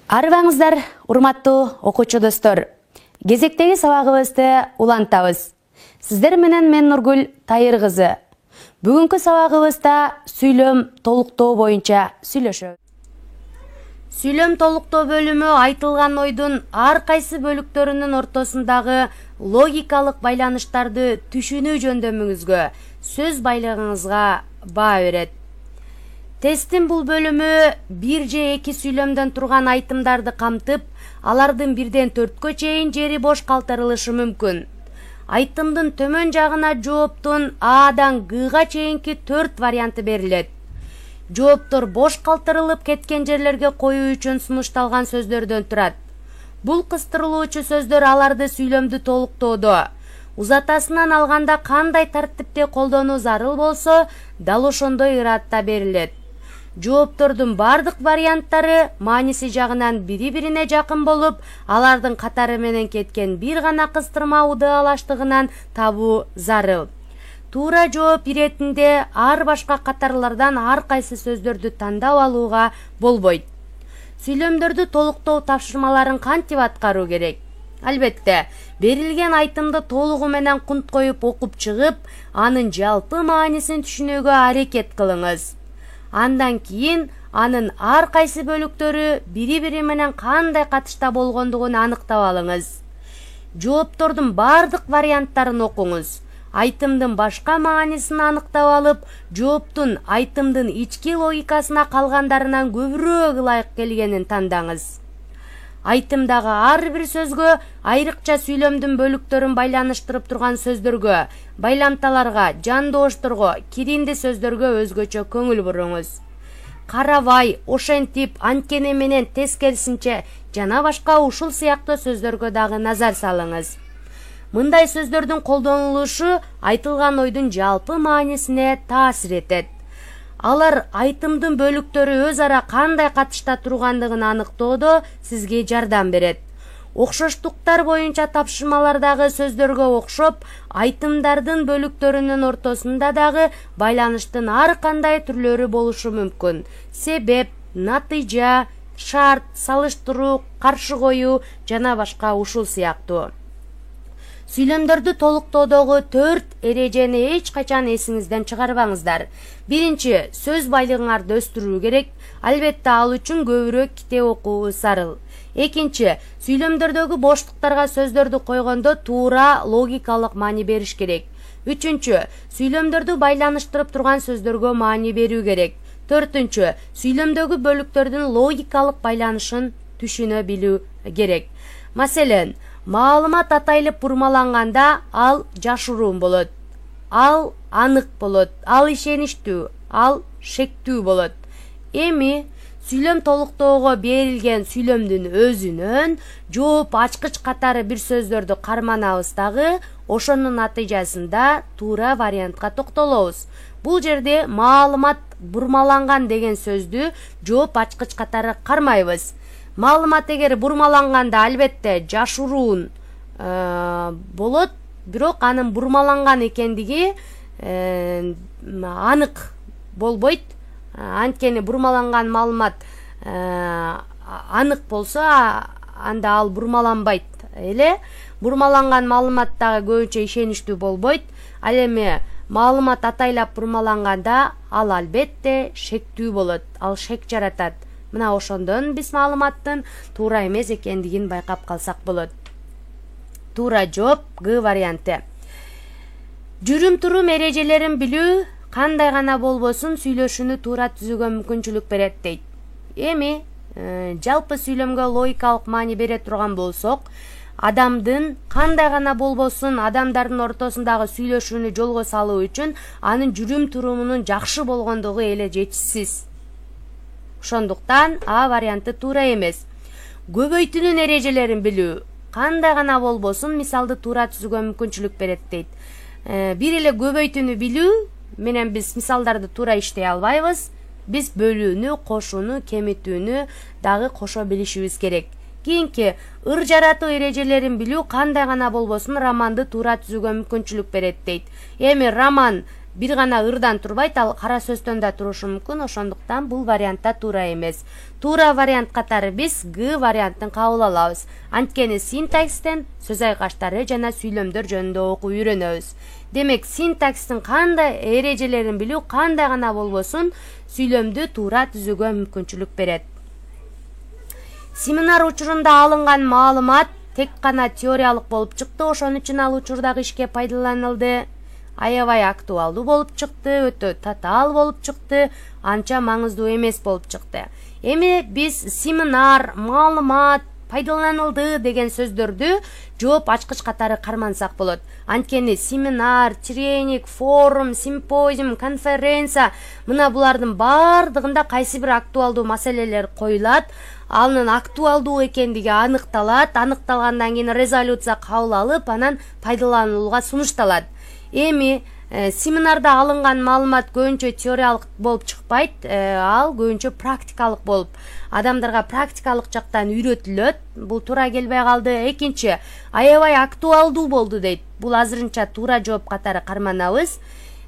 Арбаңыздар, урматтуу окуучу достор. Кезектеги сабагыбызды улантабыз. Сиздер менен мен Нургүл Тайыр кызы. Бүгүнкү сабагыбызда сүйлөм толуктоо боюнча сүйлөшөбүз. Сүйлөм толуктоо бөлүмү айтылган ойдун ар кайсы бөлүктөрүнүн ортосундагы логикалык байланыштарды түшүнүү жөндөмүңүзгө, сөз байлыгыңызга баа берет. Тесттин бул бөлүмү бир же эки сүйлөмдөн турган айтымдарды камтып, алардын 1-4 чейин жери бош калтырылышы мүмкүн. Айтымдын төмөн жагына жооптун Адан Гга чейинки 4 варианты берилет. Жооптор бош калтырылып кеткен жерлерге коюу үчүн сунушталган сөздөрдөн турат. Бул кыстырылуучу сөздөр аларды сүйлөмдү толуктоодо, узатасынан алганда кандай тартипте колдонуу зарыл болсо, дал ошондой ыраатта берилет. Жооптордун бардык варианттары мааниси жагынан бири-бирине жакын болуп, алардын катары менен кеткен бир гана кыстырма удаалаштыгынан табуу зарыл. Туура жооп иретинде ар башка катарлардан ар кайсы сөздөрдү тандап алууга болбойт. Сүйлөмдөрдү толуктоо тапшырмаларын кантип аткаруу керек? Албетте, берилген айтымды толугу менен кунт коюп окуп чыгып, анын жалпы маанисин түшүнүүгө аракет кылыңыз. Андан кийин анын ар кайсы бөлүктөрү бири-бири менен кандай катышта болгондугун аныктап алыңыз. Жооптордун бардык варианттарын окуңуз. Айтымдын башка маанисин аныктап алып, жооптун айтымдын ички логикасына калгандарынан көбүрөөк ылайык келгенин тандаңыз. Айтымдагы ар бир сөзгө, айрыкча сүйлөмдүн бөлүктөрүн байланыштырып турган сөздөргө, байламталарга, жан доошторго, киринди сөздөргө өзгөчө көңүл буруңуз. Карабай, ошентип, анткени менен, тескерисинче жана башка ушул сыяктуу сөздөргө дагы назар салыңыз. Мындай сөздөрдүн колдонулушу айтылган ойдун жалпы маанисине таасир этет. Алар айтымдын бөлүктөрү өз ара кандай катышта тургандыгын аныктоодо сизге жардам берет. Окшоштуктар боюнча тапшырмалардагы сөздөргө окшоп, айтымдардын бөлүктөрүнүн ортосунда дагы байланыштын ар кандай түрлөрү болушу мүмкүн. Себеп, натыйжа, шарт, салыштыруу, каршы коюу жана башка ушул сыяктуу. Сүйлөмдөрдү толуктоодогу 4 эрежени эч качан эсиңизден чыгарбаңыздар. Биринчи, сөз байлыгыңарды өстүрүү керек. Албетте, ал үчүн көбүрөөк китеп окуу зарыл. Экинчи, сүйлөмдөрдөгү боштуктарга сөздөрдү койгондо туура логикалык маани бериш керек. Үчүнчү, сүйлөмдөрдү байланыштырып турган сөздөргө маани берүү керек. Төртүнчү, сүйлөмдөгү бөлүктөрдүн логикалык байланышын түшүнө билүү керек. Маселен, маалымат атайлып бурмаланганда ал жашыруун болот. Ал анык болот, ал ишеничтүү, ал шектүү болот. Эми сүйлөм толуктоого берилген сүйлөмдүн өзүнөн жооп ачкыч катары бир сөздөрдү карманабыз дагы, ошонун натыйжасында туура вариантка токтолобуз. Бул жерде маалымат бурмаланган деген сөздү жооп ачкыч катары кармайбыз. Маалымат эгер бурмаланганда албетте жашыруун болот, бирок анын бурмаланган экендиги анык болбойт. Анткени бурмаланган маалымат анык болсо, анда ал бурмаланбайт эле. Бурмаланган маалымат дагы көбүнчө ишеничтүү болбойт. Ал эми маалымат атайлап бурмаланганда ал албетте шектүү болот. Ал шек жаратат. Мына ошондон биз маалыматтын туура эмес экендигин байкап калсак болот. Туура жооп Г варианты. Жүрүм-турум эрежелерин билүү кандай гана болбосун сүйлөшүүнү туура түзүүгө мүмкүнчүлүк берет дейт. Эми жалпы сүйлөмгө логикалык маани бере турган болсок, адамдын кандай гана болбосун адамдардын ортосундагы сүйлөшүүнү жолго салуу үчүн анын жүрүм-турумунун жакшы болгондугу эле жетишсиз. Ошондуктан А варианты туура эмес. Көбөйтүүнүн эрежелерин билүү кандай гана болбосун мисалды туура түзүүгө мүмкүнчүлүк берет дейт. Бир эле көбөйтүүнү билүү менен биз мисалдарды туура иштей албайбыз. Биз бөлүүнү, кошууну, кемитүүнү дагы кошо билишибиз керек. Кийинки ыр жаратуу эрежелерин билүү кандай гана болбосун романды туура түзүүгө мүмкүнчүлүк берет дейт. Эми роман бир гана ырдан турбайт, ал кара сөздөн да турушу мүмкүн. Ошондуктан бул вариантта туура эмес. Туура вариант катары биз Г вариантын кабыл алабыз. Анткени синтакстен сөз айкаштары жана сүйлөмдөр жөнүндө окуп үйрөнөбүз. Демек, синтакстын кандай эрежелерин билүү кандай гана болбосун сүйлөмдү туура түзүүгө мүмкүнчүлүк берет. Семинар учурунда алынган маалымат тек гана теориялык болуп чыкты, ошон үчүн ал учурдагы ишке пайдаланылды. Аябай актуалдуу болуп чыкты, өтө татаал болуп чыкты, анча маңыздуу эмес болуп чыкты. Эми биз семинар, маалымат, пайдаланылды деген сөздөрдү жооп ачкыч катары кармансак болот. Анткени семинар, тренинг, форум, симпозиум, конференция, мына булардын бардыгында кайсы бир актуалдуу маселелер коюлат, анын актуалдуу экендиги аныкталат, аныкталгандан кийин резолюция кабыл алып, анан пайдаланууга сунушталат. Эми семинарда алынган маалымат көбүнчө теориялык болуп чыкпайт, ал көбүнчө практикалык болуп, адамдарга практикалык жактан үйрөтүлөт. Бул туура келбей калды. Экинчи, аябай актуалдуу болду дейт. Бул азырынча туура жооп катары карманабыз.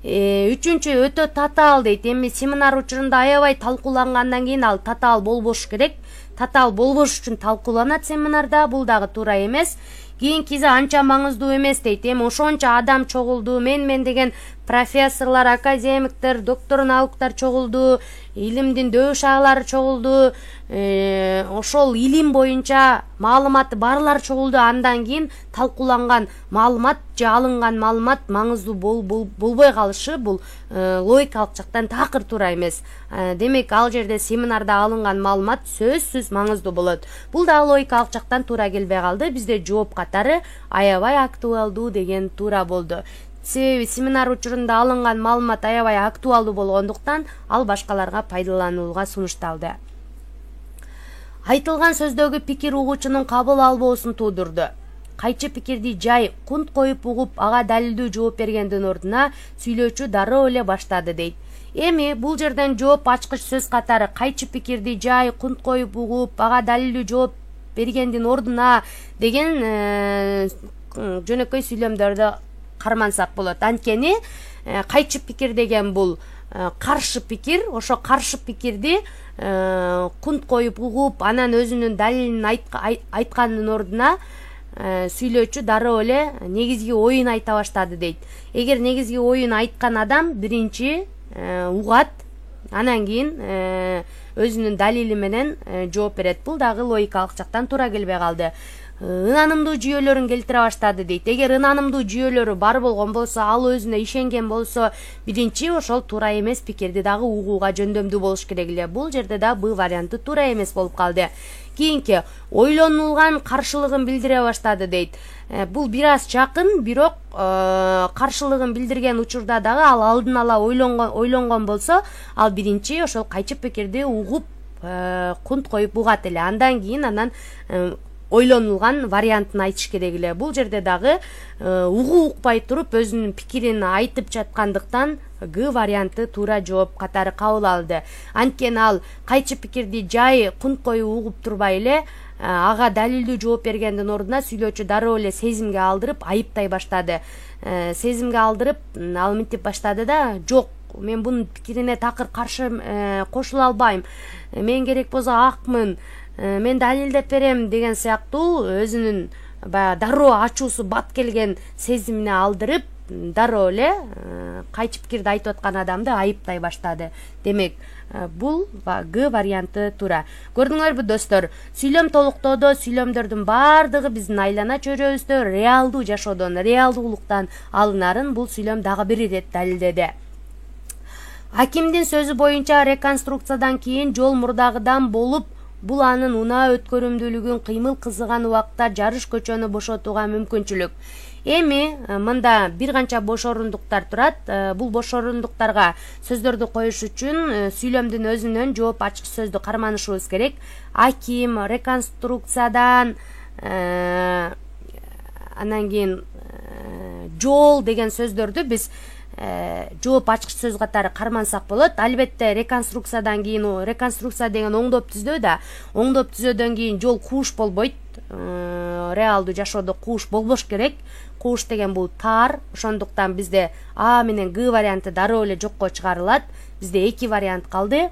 Үчүнчү, өтө татаал дейт. Эми семинар учурунда аябай талкуулангандан кийин ал татаал болбош керек. Татаал болбош үчүн талкууланат семинарда, бул дагы туура эмес. Кийинкиси анча маңыздуу эмес дейт. Эми ошончо адам чогулду, мен деген профессорлор, академиктер, доктор науктар чогулду, илимдин дөш агалары чогулду, ошол илим боюнча маалыматы барлар чогулду. Андан кийин талкууланган маалымат же алынган маалымат маңыздуу болбой калышы бул логикалык жактан такыр туура эмес. Демек, ал жерде семинарда алынган маалымат сөзсүз маңыздуу болот. Бул да логикалык жактан туура келбей калды. Бизде жооп катары аябай актуалдуу деген туура болду. Себеби семинар учурунда алынган маалымат аябай актуалдуу болгондуктан ал башкаларга пайдаланууга сунушталды. Айтылган сөздөгү пикир угуучунун кабыл албоосун туудурду. Кайчы пикирди жай кунт коюп угуп, ага далилдүү жооп бергендин ордуна сүйлөөчү дароо эле баштады дейт. Эми бул жерден жооп ачкыч сөз катары кайчы пикирди жай кунт коюп угуп, ага далилдүү жооп бергендин ордуна деген жөнөкөй сүйлөмдөрдү кармансак болот. Анткени кайчы пикир деген бул каршы пикир. Ошо каршы пикирди кунт коюп угуп, анан өзүнүн далилин айткандын ордуна сүйлөөчү дароо эле негизги оюн айта баштады дейт. Эгер негизги оюн айткан адам биринчи угат, анан кийин өзүнүн далили менен жооп берет. Бул дагы логикалык жактан туура келбей калды. Ынанымдуу жүйөлөрүн келтире баштады дейт. Эгер ынанымдуу жүйөлөрү бар болгон болсо, ал өзүнө ишенген болсо, биринчи ошол туура эмес пикирди дагы угууга жөндөмдүү болуш керек эле. Бул жерде да Б варианты туура эмес болуп калды. Кийинки, ойлонулган каршылыгын билдире баштады дейт. Бул бир аз жакын, бирок каршылыгын билдирген учурда дагы ал алдын ала ойлонгон болсо, ал биринчи ошол кайчы пикирди угуп, кунт коюп угат эле. Андан кийин ойлонулган вариантын айтыш керек эле. Бул жерде дагы угуу укпай туруп өзүнүн пикирин айтып жаткандыктан Г варианты туура жооп катары кабыл алды. Анткени ал кайчы пикирди жай кунт коюп угуп турбай эле, ага далилдүү жооп бергендин ордуна сүйлөөчү дароо эле сезимге алдырып айыптай баштады. Сезимге алдырып ал мынтип баштады да, жок, мен бунун пикирине такыр каршы кошула албайм. Мен керек болсо акмын, мен далилдеп берем деген сыяктуу өзүнүн дароо ачуусу бат келген сезимине алдырып, дароо эле кайчы пикирди айтып аткан адамды айыптай баштады. Демек, бул Г варианты туура. Көрдүңөрбү достор, сүйлөм толуктоодо сүйлөмдөрдүн бардыгы биздин айлана чөйрөбүздө реалдуу жашоодон, реалдуулуктан алынарын бул сүйлөм дагы бир ирет далилдеди. Акимдин сөзү боюнча реконструкциядан кийин жол мурдагыдан болуп, бул анын унаа өткөрүмдүүлүгүн кыймыл кызыган убакта жарыш көчөнү бошотууга мүмкүнчүлүк. Эми мында бир канча бош орундуктар турат. Бул бош орундуктарга сөздөрдү коюш үчүн сүйлөмдүн өзүнөн жооп ачкыч сөздү карманышыбыз керек. Аким, реконструкциядан, анан кийин жол деген сөздөрдү биз жооп ачкыч сөз катары кармансак болот. Албетте реконструкциядан кийин, реконструкция деген оңдоп түзөө да, оңдоп түзөөдөн кийин жол кууш болбойт. Реалдуу жашоодо кууш болбош керек. Кууш деген бул таар. Ошондуктан бизде А менен Г варианты дароо эле жокко чыгарылат. Бизде 2 вариант калды.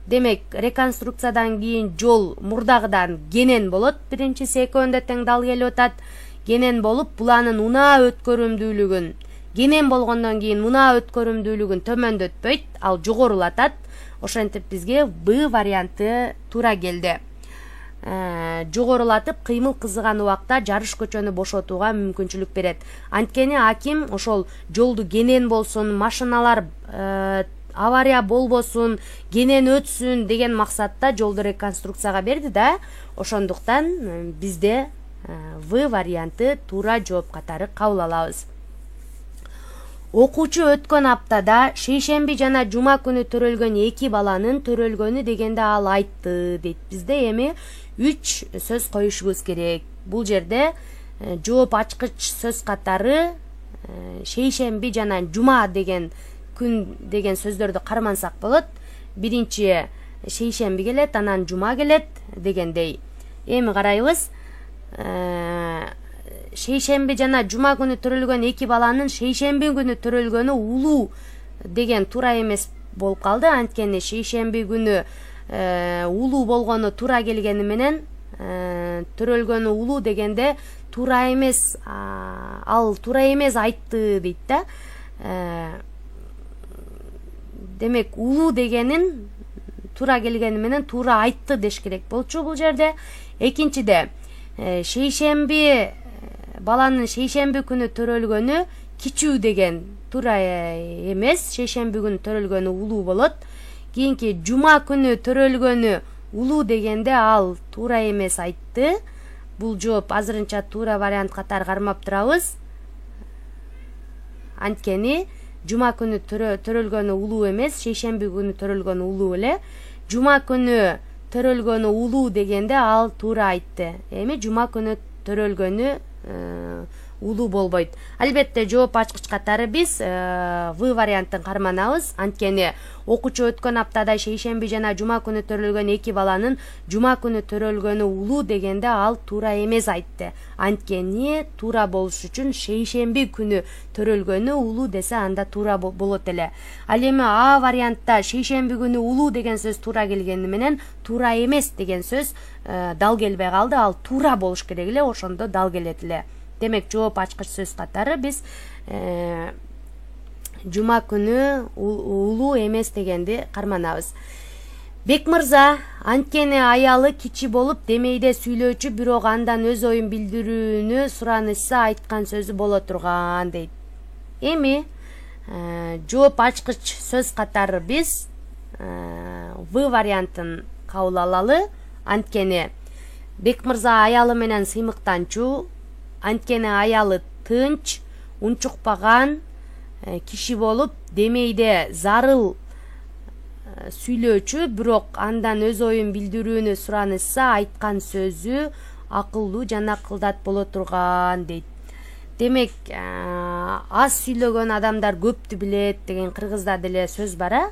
Демек, реконструкциядан кийин жол мурдагыдан кенен болот. Биринчиси экөөндө тең дал келип атат. Кенен болуп, буланын унаа өткөрүмдүүлүгүн, кенен болгондон кийин унаа өткөрүмдүүлүгүн төмөндөтпөйт, ал жогорулатат. Ошентип бизге Б варианты туура келди. Жогорулатып, кыймыл кызыган убакта жарыш көчөнү бошотууга мүмкүнчүлүк берет. Анткени аким ошол жолду кенен болсун, машиналар авария болбосун, кенен өтсүн деген максатта жолду реконструкцияга берди да. Ошондуктан бизде В варианты туура жооп катары кабыл алабыз. Окуучу өткөн аптада шейшемби жана жума күнү төрөлгөн 2 баланын төрөлгөнү дегенде ал айтты дейт. Бизде эми 3 сөз коюшубуз керек. Бул жерде жооп ачкыч сөз катары шейшемби жана жума деген күн деген сөздөрдү кармансак болот. Биринчи шейшемби келет, анан жума келет дегендей. Эми карайбыз. Шейшемби жана жума күнү төрөлгөн 2 баланын шейшемби күнү төрөлгөнү улуу деген туура эмес болуп калды. Анткени шейшемби күнү улуу болгону туура келгени менен төрөлгөнү улуу дегенде туура эмес, ал туура эмес айтты дейт да. Демек, улуу дегенин туура келгени менен туура айтты деш керек болчу бул жерде. Экинчиде шейшемби баланын шейшемби күнү төрөлгөнү кичүү деген туура эмес. Шейшемби күнү төрөлгөнү улуу болот. Кийинки жума күнү төрөлгөнү улуу дегенде ал туура эмес айтты. Бул жооп азырынча туура вариант катары кармап турабыз. Анткени жума күнү төрөлгөнү улуу эмес, шейшемби күнү төрөлгөнү улуу эле. Жума күнү төрөлгөнү улуу дегенде ал туура айтты. Эми жума күнү төрөлгөнү улуу болбойт. Албетте жооп ачкыч катары биз В вариантын карманабыз. Анткени окуучу өткөн аптада шейшемби жана жума күнү төрөлгөн 2 баланын жума күнү төрөлгөнү улуу дегенде ал туура эмес айтты. Анткени туура болуш үчүн шейшемби күнү төрөлгөнү улуу десе анда туура болот эле. Ал эми А вариантта шейшемби күнү улуу деген сөз туура келгени менен туура эмес деген сөз дал келбей калды. Ал туура болуш керек эле, ошондо дал келет эле. Демек, жооп ачкыч сөз катары биз жума күнү улуу эмес дегенди карманабыз. Бек мырза, анткени аялы кичи болуп демейде сүйлөөчү, бирок андан өз оюн билдирүүнү суранышса айткан сөзү боло турган дейт. Эми жооп ачкыч сөз катары биз В вариантын кабыл алалы. Анткени Бек мырза аялы менен сыймыктанчу, анткени аялы тынч, унчукпаган киши болуп, демейде зарыл сүйлөөчү, бирок андан өз оюн билдирүүнү суранышса айткан сөзү акылдуу жана акылдат боло турган дейт. Демек, аз сүйлөгөн адамдар көптү билет деген кыргызда деле сөз бар.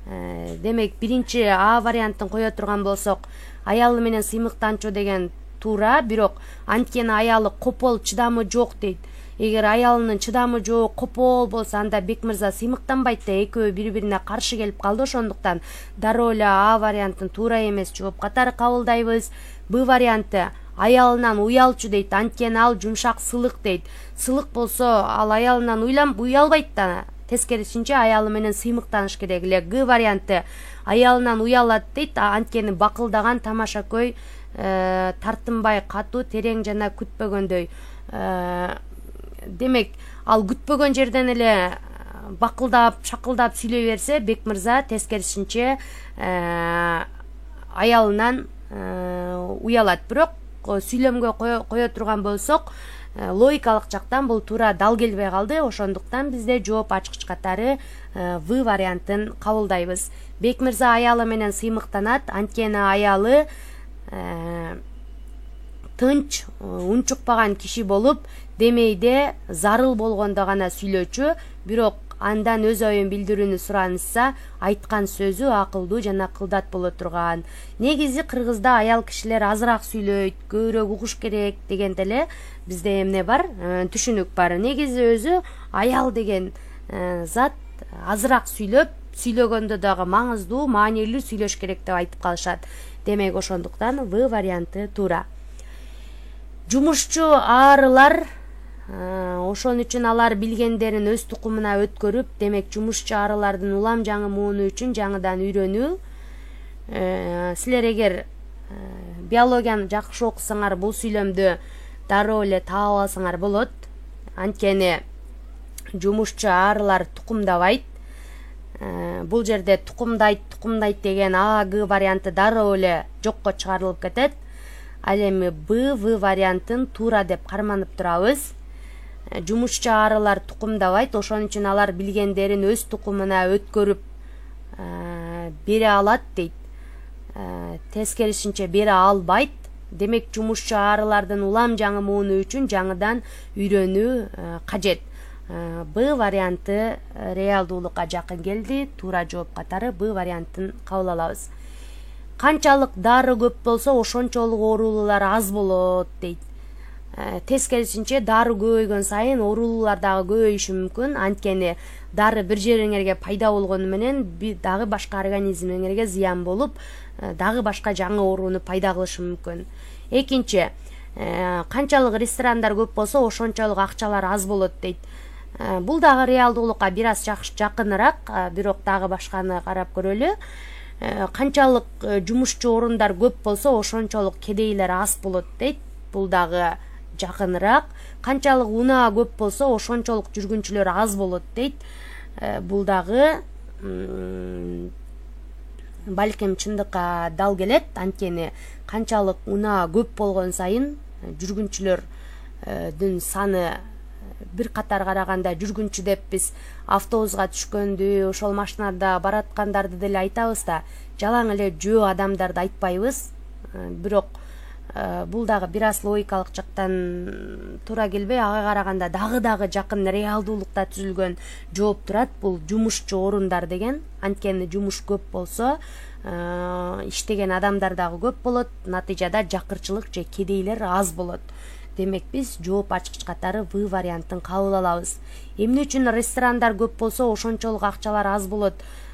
Демек, биринчи А вариантын кое турган болсок, аялы менен сыймыктанчу деген туура, бирок анткени аялы копол, чыдамы жок дейт. Эгер аялынын чыдамы жок, копол болсо, анда Бек мырза сыймыктанбайт да, экөө бири-бирине каршы келип калды. Ошондуктан дароо эле А вариантын туура эмес жооп катары кабылдайбыз. Б варианты аялынан уялчу дейт, анткени ал жумшак, сылык дейт. Сылык болсо, ал аялынан уялбайт да. Тескерисинче аялы менен сыймыктаныш керек эле. Г варианты аялынан уялат дейт, анткени бакылдаган, тамашакөй, тартынбай, катуу, терең жана күтпөгөндөй. Демек, ал күтпөгөн жерден эле бакылдап, шакылдап сүйлөй берсе, Бек мырза тескерисинче аялынан уялат. Бирок сүйлөмгө кое турган болсок, логикалык жактан бул туура дал келбей калды. Ошондуктан бизде жооп ачкыч катары В вариантын кабылдайбыз. Бек мырза аялы менен сыймыктанат, анткени аялы тынч, унчукпаган киши болуп, демейде зарыл болгондо гана сүйлөчү, бирок андан өз оюн билдирүүнү суранышса айткан сөзү акылдуу жана кылдат боло турган. Негизи кыргызда аял кишилер азыраак сүйлөйт, көбүрөөк угуш керек дегенде эле бизде эмне бар, түшүнүк бар. Негизи өзү аял деген зат азыраак сүйлөгөндө дагы маңыздуу, маанилүү сүйлөш керек деп айтып калышат. Демек ошондуктан В варианты туура. Жумушчу арылар, ошон үчүн алар билгендерин өз тукумуна өткөрүп, демек жумушчу арылардын улам жаңы мууну үчүн жаңыдан үйрөнүү. Силер эгер биологияны жакшы окусаңар, бул сүйлөмдү дароо эле таап алсаңар болот. Анткени жумушчу арылар тукумдабайт. Бул жерде тукумдайт деген А, Г варианты дароо эле жокко чыгарылып кетет. Ал эми В вариантын туура деп карманып турабыз. Жумушчу арылар тукумдабайт, ошон үчүн алар билгендерин өз тукумуна өткөрүп бере алат дейт. Тескерисинче бере албайт. Демек жумушчу арылардын улам жаңы мууну үчүн жаңыдан үйрөнүү кажет. Б варианты реалдуулукка жакын келди. Туура жооп катары Б вариантын кабыл алабыз. Канчалык дары көп болсо ошончолук оорулуулар аз болот дейт. Тескерисинче дары көбөйгөн сайын оорулуулар дагы көбөйүшү мүмкүн. Анткени дары бир жериңерге пайда болгону менен дагы башка организмиңерге зыян болуп, дагы башка жаңы ооруну пайда кылышы мүмкүн. Экинчи, канчалык ресторандар көп болсо ошончолук акчалар аз болот дейт. Бул дагы реалдуулукка бир аз жакыныраак, бирок дагы башканы карап көрөлү. Канчалык жумушчу орундар көп болсо ошончолук кедейлер аз болот дейт. Бул дагы жакыныраак. Канчалык унаа көп болсо ошончолук жүргүнчүлөр аз болот дейт. Бул дагы балким чындыкка дал келет. Анткени канчалык унаа көп болгон сайын жүргүнчүлөрдүн саны бир катар караганда, жүргүнчү деп биз автобуска түшкөндү, ошол машинада бараткандарды деле айтабыз да, жалаң эле жөө адамдарды айтпайбыз. Бирок бул дагы бир аз логикалык жактан туура келбей, ага караганда дагы жакын реалдуулукта түзүлгөн жооп турат. Бул жумушчу орундар деген. Анткени жумуш көп болсо, иштеген адамдар дагы көп болот. Натыйжада жакырчылык же кедейлер аз болот. Демек биз жооп ачкыч катары В вариантын кабыл алабыз. Эмне үчүн ресторандар көп болсо ошончолук акчалар аз болот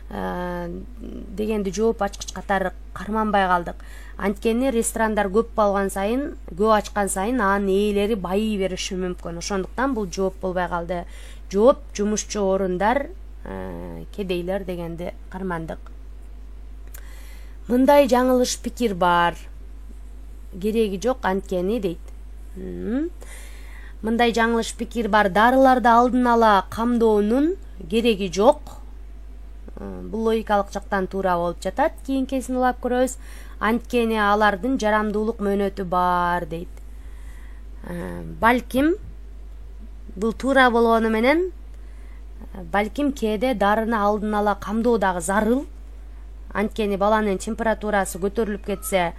дегенди жооп ачкыч катары карманбай калдык. Анткени ресторандар көп ачкан сайын анын ээлери байый бериши мүмкүн. Ошондуктан бул жооп болбой калды. Жооп жумушчу орундар, кедейлер дегенди кармандык. Мындай жаңылыш пикир бар. Кереги жок анткени дейт. Мындай жаңылыш пикир бар. Дарыларды алдын ала камдоонун кереги жок. Бул логикалык жактан туура болуп жатат. Кийинкисин улап көрөбүз. Анткени алардын жарамдуулук мөөнөтү бар дейт. Балким бул туура болгону менен, балким кээде дарыны алдын ала камдоо дагы зарыл. Анткени баланын температурасы көтөрүлүп кетсе,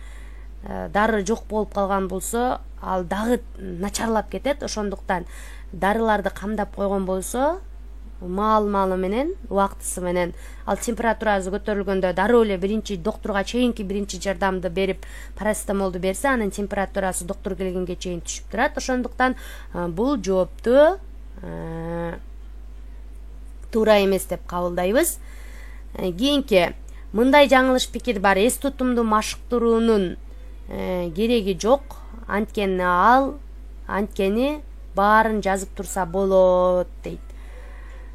дары жок болуп калган болсо, ал дагы начарлап кетет. Ошондуктан дарыларды камдап койгон болсо, маал-маалы менен, убактысы менен, ал температурасы көтөрүлгөндө дароо эле биринчи доктурга чейинки биринчи жардамды берип, парацетамолду берсе, анын температурасы доктур келгенге чейин түшүп турат. Ошондуктан бул жоопту туура эмес деп кабылдайбыз. Кийинки, мындай жаңылыш пикир бар. Эс тутумду машыктыруунун кереги жок. Анткени баарын жазып турса болот дейт.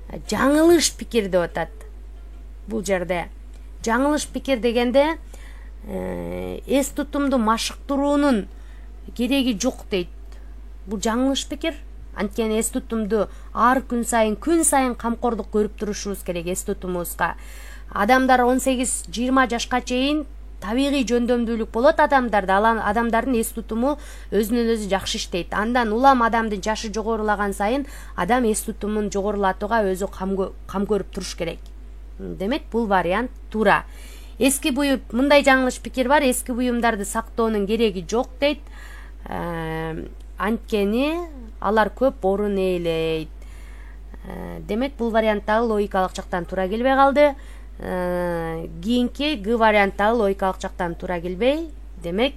Жаңылыш пикир деп атат. Бул жерде жаңылыш пикир дегенде эс тутумду машыктыруунун кереги жок дейт. Бул жаңылыш пикир. Анткени эс тутумду ар күн сайын камкордук көрүп турушубуз керек эс тутумубузга. Адамдар 18-20 жашка чейин табигый жөндөмдүүлүк болот адамдарда. Адамдардын эс тутуму өзүнөн өзү жакшы иштейт. Андан улам адамдын жашы жогорулаган сайын адам эс тутумун жогорулатууга өзү кам көрүп туруш керек. Демек бул вариант туура. Эски буюм, мындай жаңылыш пикир бар. Эски буюмдарды сактоонун кереги жок дейт. Анткени алар көп орун ээлейт. Демек бул варианттагы логикалык жактан туура келбей калды. Кийинки Г варианттагы логикалык жактан туура келбей, демек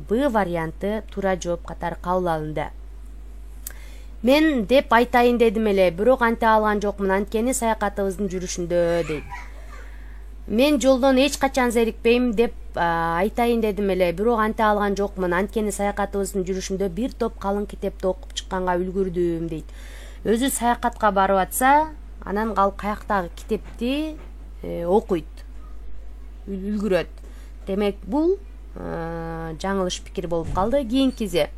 Б варианты туура жооп катары кабыл алынды. Мен деп айтайын дедим эле, бирок анте алган жокмун, анткени саякатыбыздын жүрүшүндө дейт. Мен жолдон эч качан зерикпейм деп айтайын дедим эле, бирок анте алган жокмун, анткени саякатыбыздын жүрүшүндө бир топ калың китепти окуп чыкканга үлгүрдүм дейт. Өзү саякатка барып атса, анан ал каяктагы китепти окуйт, үлгүрөт. Демек бул жаңылыш пикир болуп калды. Кийинкиси.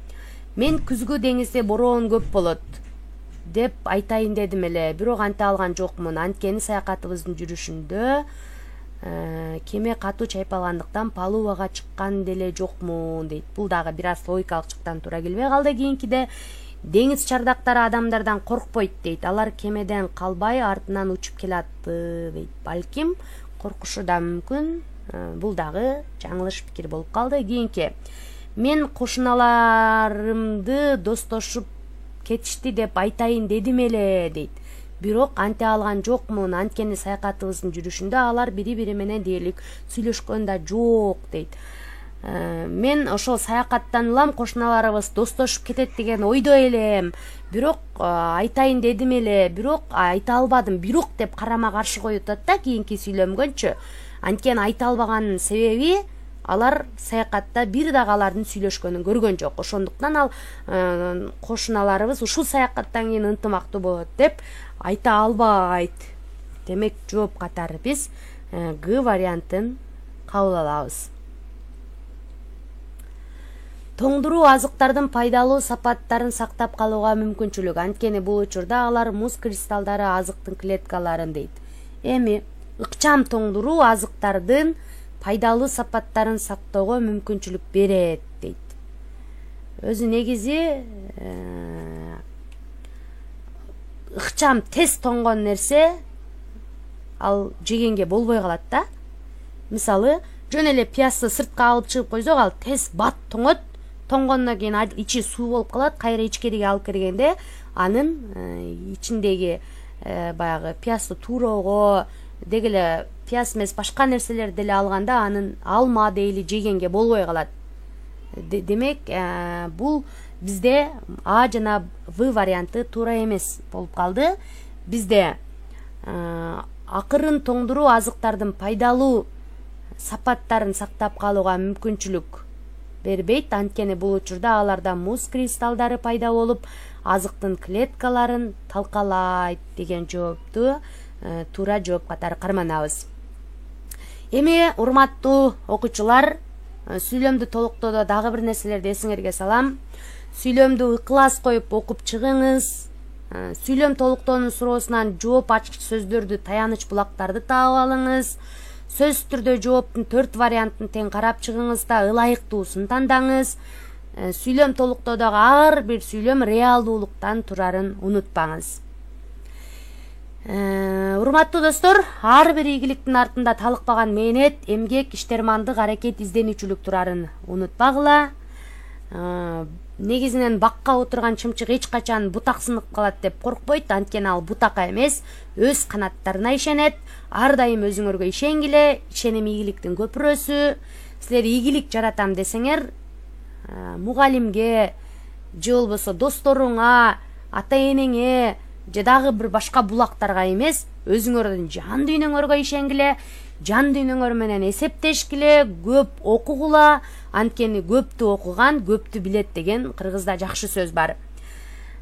Мен күзгү деңизде бороон көп болот деп айтайын дедим эле, бирок анте алган жокмун, анткени саякатыбыздын жүрүшүндө кеме катуу чайпалгандыктан палубага чыккан деле жокмун дейт. Бул дагы бир аз логикалык жактан туура келбей калды. Кийинкиде деңиз чардактары адамдардан коркпойт дейт. Алар кемеден калбай артынан учуп келатты дейт. Балким коркушу да мүмкүн. Бул дагы жаңылыш пикир болуп калды. Кийинки. Мен кошуналарымды достошуп кетишти деп айтайын дедим эле дейт. Бирок анте алган жокмун, анткени саякатыбыздын жүрүшүндө алар бири-бири менен дээрлик сүйлөшкөн да жок дейт. Мен ошол саякаттан улам кошуналарыбыз достошуп кетет деген ойдо элем. Бирок айтайын дедим эле, бирок айта албадым. Бирок деп карама каршы коюп атат да кийинки сүйлөмгөнчү. Анткени айта албаганын себеби алар саякатта бир дагы алардын сүйлөшкөнүн көргөн жок. Ошондуктан ал кошуналарыбыз ушул саякаттан кийин ынтымактуу болот деп айта албайт. Демек жооп катары биз Г вариантын кабыл алабыз. Тоңдуруу азыктардын пайдалуу сапаттарын сактап калууга мүмкүнчүлүк. Анткени бул учурда алар муз кристалдары азыктын клеткаларын дейт. Эми ыкчам тоңдуруу азыктардын пайдалуу сапаттарын сактоого мүмкүнчүлүк берет дейт. Өзү негизи ыкчам тез тоңгон нерсе ал жегенге болбой калат да. Мисалы, жөн эле пиязды сыртка алып чыгып койсок, ал тез бат тоңот. Тоңгондон кийин ичи суу болуп калат. Кайра ичкериге алып киргенде анын ичиндеги баягы пиязды тууроого, дегеле пияз эмес башка нерселерди деле алганда анын алма дейли жегенге болбой калат. Демек, бул бизде А жана В варианты туура эмес болуп калды. Бизде акырын тоңдуруу азыктардын пайдалуу сапаттарын сактап калууга мүмкүнчүлүк бербейт. Анткени бул учурда аларда муз кристалдары пайда болуп, азыктын клеткаларын талкалайт деген жоопту туура жооп катары карманабыз. Эми урматтуу окуучулар, сүйлөмдү толуктоодо дагы бир нерселерди эсиңерге салам. Сүйлөмдү ыкылас коюп окуп чыгыңыз. Сүйлөм толуктоонун суроосунан жооп ачкыч сөздөрдү, таяныч булактарды таап алыңыз. Сөз түрдө жооптун 4 вариантын тең карап чыгыңыз да ылайыктуусун тандаңыз. Сүйлөм толуктоодогу ар бир сүйлөм реалдуулуктан турарын унутпаңыз. Урматтуу достор, ар бир ийгиликтин артында талыкпаган мээнет, эмгек, иштермандык, аракет, изденүүчүлүк турарын унутпагыла. Негизинен бакка отурган чымчык эч качан бутак сынып калат деп коркпойт, анткени ал бутакка эмес, өз канаттарына ишенет. Ар дайым өзүңөргө ишенгиле, ишеним ийгиликтин көпүрөсү. Силер ийгилик жаратам десеңер, мугалимге же болбосо досторуңа, ата-энеңе же дагы бир башка булактарга эмес, өзүңөрдүн жан дүйнөңөргө ишенгиле, жан дүйнөңөр менен эсептешкиле, көп окугула, анткени көптү окуган көптү билет деген кыргызда жакшы сөз бар.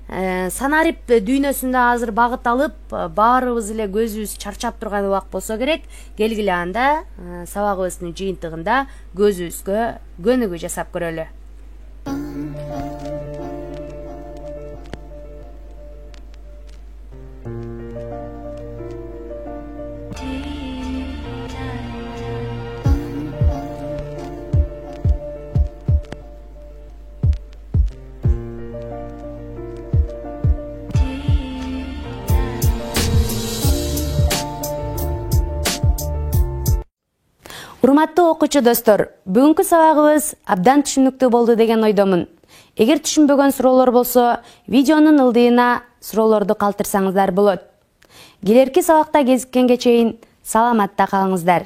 Санарип дүйнөсүндө азыр багыт алып, баарыбыз эле көзүбүз чарчап турган убак болсо керек. Келгиле анда сабагыбыздын жыйынтыгында көзүбүзгө көнүгүү жасап көрөлү. Урматтуу окуучу достор, бүгүнкү сабагыбыз абдан түшүнүктүү болду деген ойдомун. Эгер түшүнбөгөн суроолор болсо, видеонун ылдыйына суроолорду калтырсаңыздар болот. Келерки сабакта кезиккенге чейин саламатта калыңыздар.